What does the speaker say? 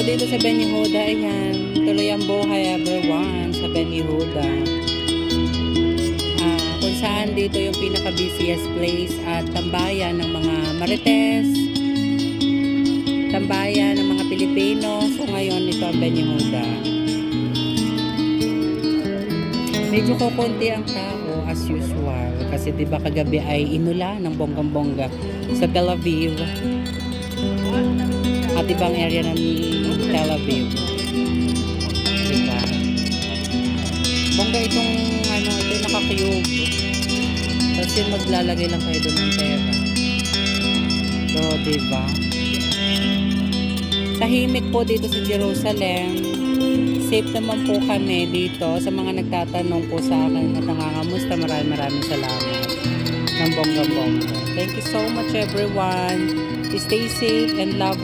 So dito sa Ben Yehuda, ayan, tuloy ang buhay everyone sa Ben Yehuda. Kung saan dito yung pinaka-busiest place at tambayan ng mga Marites, tambayan ng mga Pilipino. So ngayon ito ang Ben Yehuda. Medyo kukunti ang tao as usual kasi diba kagabi ay inula ng bonggang-bongga sa Tel Aviv at ibang area ng Tel Aviv, diba? Bongga itong ano, ito naka-cube kasi maglalagay lang kayo doon ng pera. So diba, tahimik po dito sa Jerusalem. Safe naman po kami dito. Sa mga nagtatanong po sa akin at nangangamusta, maraming salamat ng bongga-bongga. Thank you so much everyone. Stay safe and love.